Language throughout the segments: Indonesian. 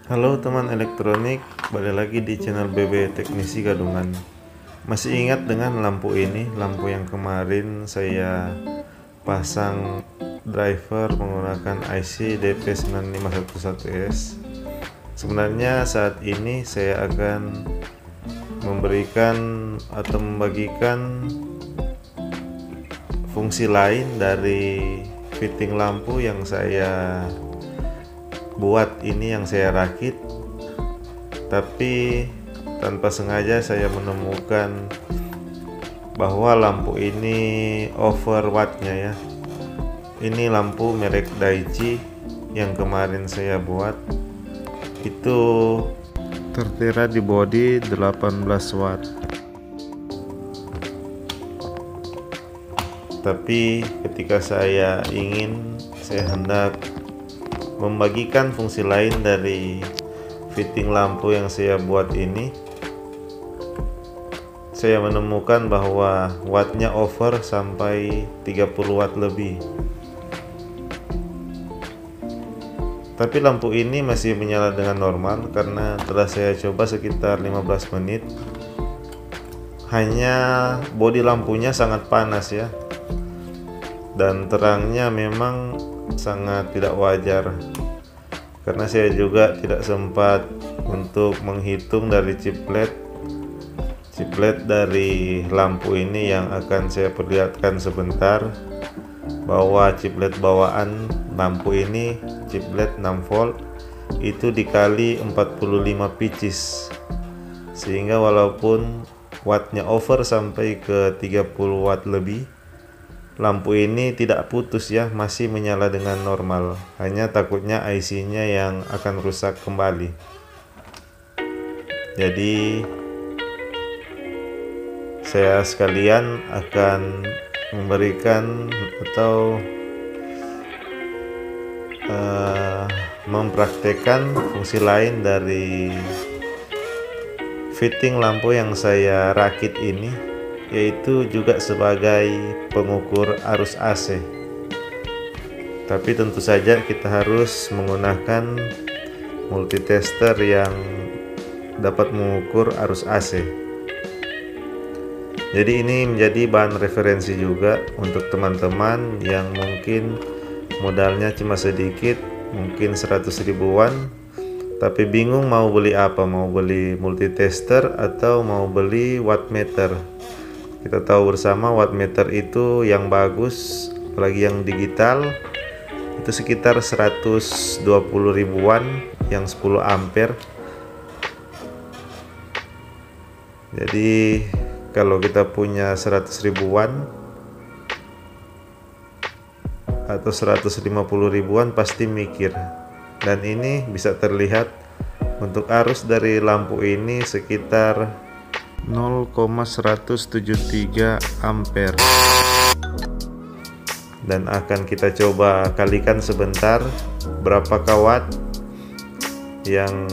Halo teman elektronik, balik lagi di channel BB Teknisi Gadungan. Masih ingat dengan lampu ini, lampu yang kemarin saya pasang driver menggunakan IC DP9511S. Sebenarnya saat ini saya akan memberikan atau membagikan fungsi lain dari fitting lampu yang saya buat ini, yang saya rakit, tapi tanpa sengaja saya menemukan bahwa lampu ini over wattnya ya. Ini lampu merek Daichi yang kemarin saya buat, itu tertera di body 18 watt, tapi ketika saya hendak membagikan fungsi lain dari fitting lampu yang saya buat ini, saya menemukan bahwa wattnya over sampai 30 watt lebih. Tapi lampu ini masih menyala dengan normal karena telah saya coba sekitar 15 menit. Hanya bodi lampunya sangat panas ya, dan terangnya memang sangat tidak wajar, karena saya juga tidak sempat untuk menghitung dari chiplet dari lampu ini yang akan saya perlihatkan sebentar, bahwa chiplet bawaan lampu ini chiplet 6 volt itu dikali 45 pieces, sehingga walaupun wattnya over sampai ke 30 watt lebih, lampu ini tidak putus ya, masih menyala dengan normal. Hanya takutnya IC-nya yang akan rusak kembali. Jadi saya sekalian akan memberikan atau mempraktekkan fungsi lain dari fitting lampu yang saya rakit ini, yaitu juga sebagai pengukur arus AC. Tapi tentu saja kita harus menggunakan multitester yang dapat mengukur arus AC. Jadi ini menjadi bahan referensi juga untuk teman-teman yang mungkin modalnya cuma sedikit, mungkin 100 ribuan, tapi bingung mau beli apa, mau beli multitester atau mau beli wattmeter. Kita tahu bersama wattmeter itu yang bagus, apalagi yang digital, itu sekitar 120 ribuan yang 10 ampere. Jadi kalau kita punya 100 ribuan atau 150 ribuan pasti mikir. Dan ini bisa terlihat untuk arus dari lampu ini sekitar 0,173 ampere, dan akan kita coba kalikan sebentar berapa watt yang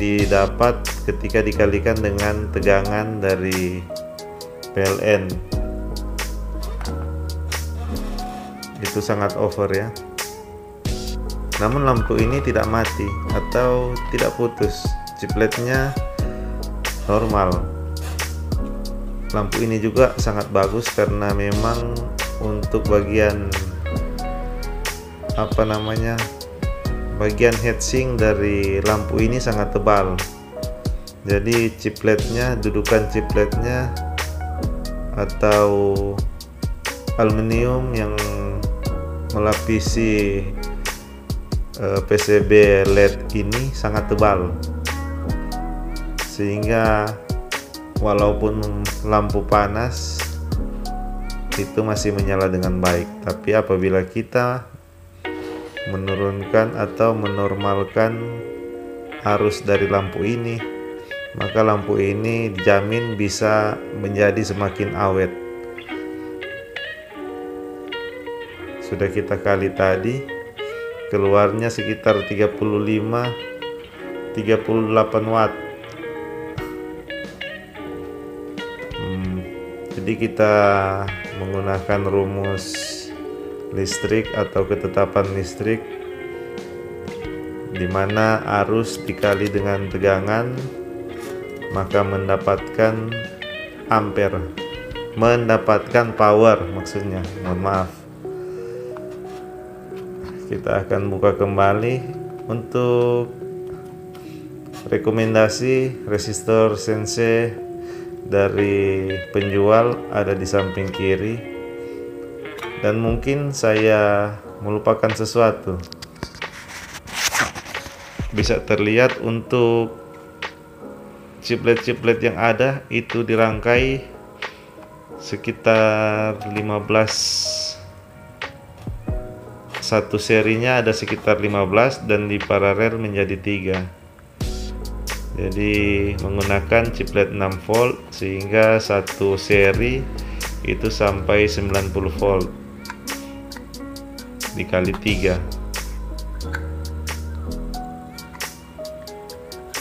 didapat ketika dikalikan dengan tegangan dari PLN. Itu sangat over ya. Namun lampu ini tidak mati atau tidak putus, chipletnya normal. Lampu ini juga sangat bagus karena memang untuk bagian bagian heatsink dari lampu ini sangat tebal. Jadi dudukan chipletnya atau aluminium yang melapisi PCB LED ini sangat tebal, sehingga walaupun lampu panas itu masih menyala dengan baik. Tapi apabila kita menurunkan atau menormalkan arus dari lampu ini, maka lampu ini dijamin bisa menjadi semakin awet. Sudah kita kali tadi, keluarnya sekitar 38 watt. Jadi kita menggunakan rumus listrik atau ketetapan listrik dimana arus dikali dengan tegangan maka mendapatkan ampere, mendapatkan power maksudnya, mohon maaf. Kita akan buka kembali. Untuk rekomendasi resistor Sensei dari penjual ada di samping kiri, dan mungkin saya melupakan sesuatu. Bisa terlihat untuk chiplet-chiplet yang ada itu dirangkai sekitar 15, satu serinya ada sekitar 15 dan di paralel menjadi 3. Jadi menggunakan chiplet 6 volt sehingga satu seri itu sampai 90 volt dikali 3.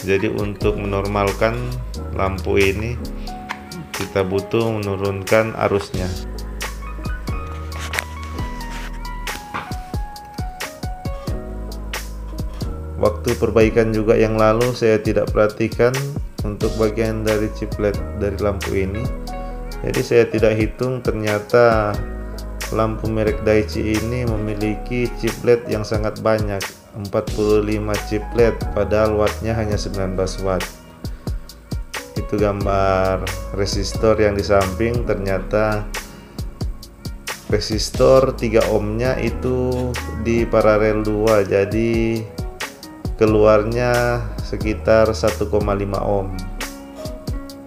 Jadi untuk menormalkan lampu ini kita butuh menurunkan arusnya. Waktu perbaikan juga yang lalu saya tidak perhatikan untuk bagian dari chiplet dari lampu ini. Jadi saya tidak hitung, ternyata lampu merek Daichi ini memiliki chiplet yang sangat banyak, 45 chiplet, padahal wattnya hanya 19 watt. Itu gambar resistor yang di samping, ternyata resistor 3 ohmnya itu di paralel 2, jadi keluarnya sekitar 1,5 ohm.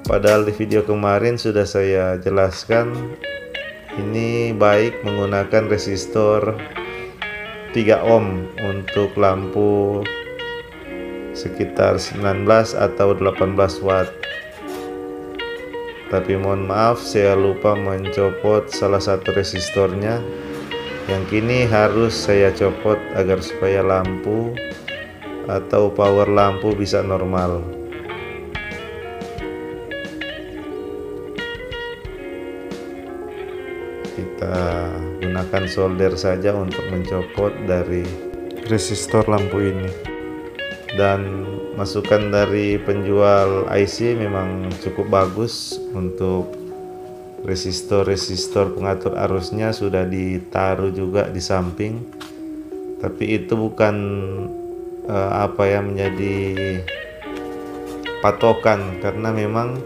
Padahal di video kemarin sudah saya jelaskan ini baik menggunakan resistor 3 ohm untuk lampu sekitar 19 atau 18 watt. Tapi mohon maaf, saya lupa mencopot salah satu resistornya yang kini harus saya copot agar supaya lampu atau power lampu bisa normal. Kita gunakan solder saja untuk mencopot dari resistor lampu ini. Dan masukan dari penjual IC memang cukup bagus. Untuk resistor pengatur arusnya sudah ditaruh juga di samping, tapi itu bukan menjadi patokan, karena memang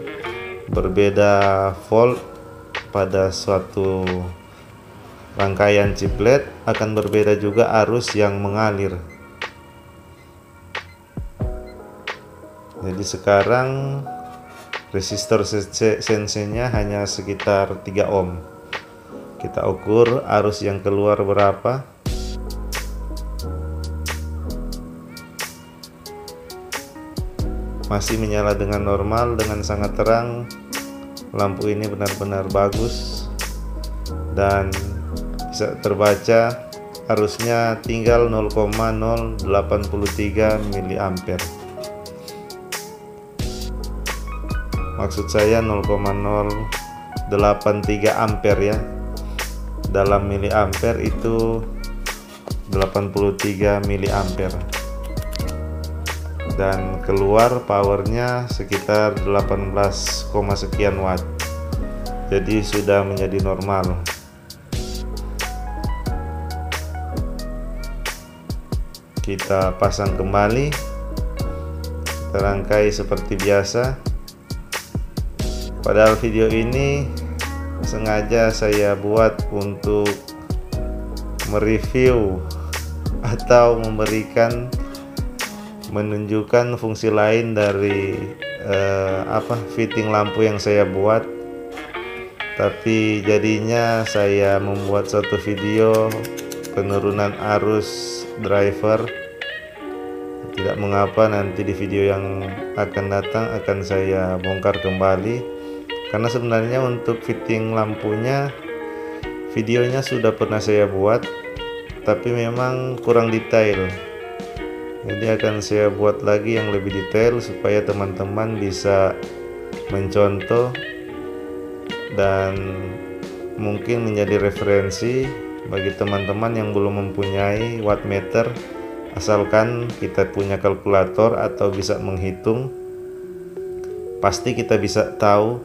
berbeda volt pada suatu rangkaian chiplet, akan berbeda juga arus yang mengalir. Jadi sekarang resistor Sensei-nya hanya sekitar 3 ohm. Kita ukur arus yang keluar berapa. Masih menyala dengan normal, dengan sangat terang. Lampu ini benar-benar bagus dan bisa terbaca arusnya tinggal 0,083 mA. Maksud saya 0,083 ampere ya. Dalam miliampere itu 83 miliampere. Dan keluar powernya sekitar 18, sekian watt. Jadi sudah menjadi normal. Kita pasang kembali, kita rangkai seperti biasa. Padahal video ini sengaja saya buat untuk mereview atau menunjukkan fungsi lain dari fitting lampu yang saya buat. Tapi jadinya saya membuat satu video penurunan arus driver. Tidak mengapa, nanti di video yang akan datang akan saya bongkar kembali, karena sebenarnya untuk fitting lampunya videonya sudah pernah saya buat, tapi memang kurang detail. Jadi akan saya buat lagi yang lebih detail supaya teman-teman bisa mencontoh dan mungkin menjadi referensi bagi teman-teman yang belum mempunyai wattmeter Asalkan kita punya kalkulator atau bisa menghitung, pasti kita bisa tahu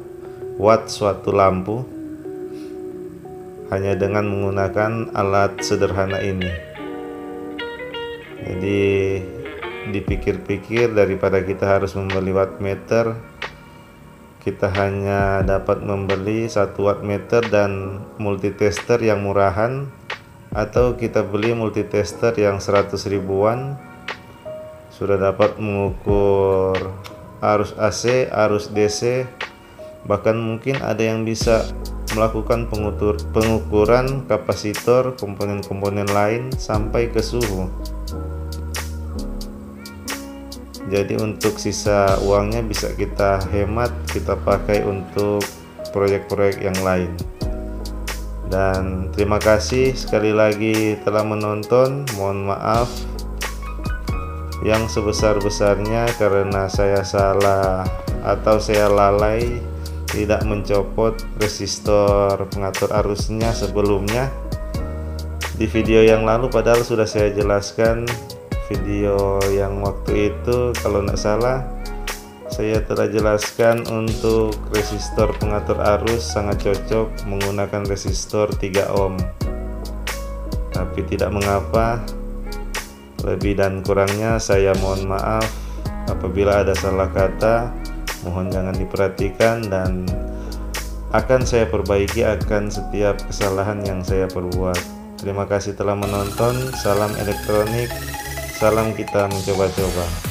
watt suatu lampu hanya dengan menggunakan alat sederhana ini. Jadi dipikir-pikir, daripada kita harus membeli wattmeter, kita hanya dapat membeli 1 wattmeter dan multitester yang murahan, atau kita beli multitester yang 100 ribuan, sudah dapat mengukur arus AC, arus DC, bahkan mungkin ada yang bisa melakukan pengukuran kapasitor, komponen-komponen lain sampai ke suhu. Jadi untuk sisa uangnya bisa kita hemat, kita pakai untuk proyek-proyek yang lain. Dan terima kasih sekali lagi telah menonton. Mohon maaf yang sebesar-besarnya karena saya salah atau saya lalai tidak mencopot resistor pengatur arusnya sebelumnya di video yang lalu, padahal sudah saya jelaskan. Video yang waktu itu kalau tidak salah saya telah jelaskan untuk resistor pengatur arus sangat cocok menggunakan resistor 3 ohm. Tapi tidak mengapa, lebih dan kurangnya saya mohon maaf. Apabila ada salah kata, mohon jangan diperhatikan dan akan saya perbaiki akan setiap kesalahan yang saya perbuat. Terima kasih telah menonton. Salam elektronik, salam kita mencoba-coba.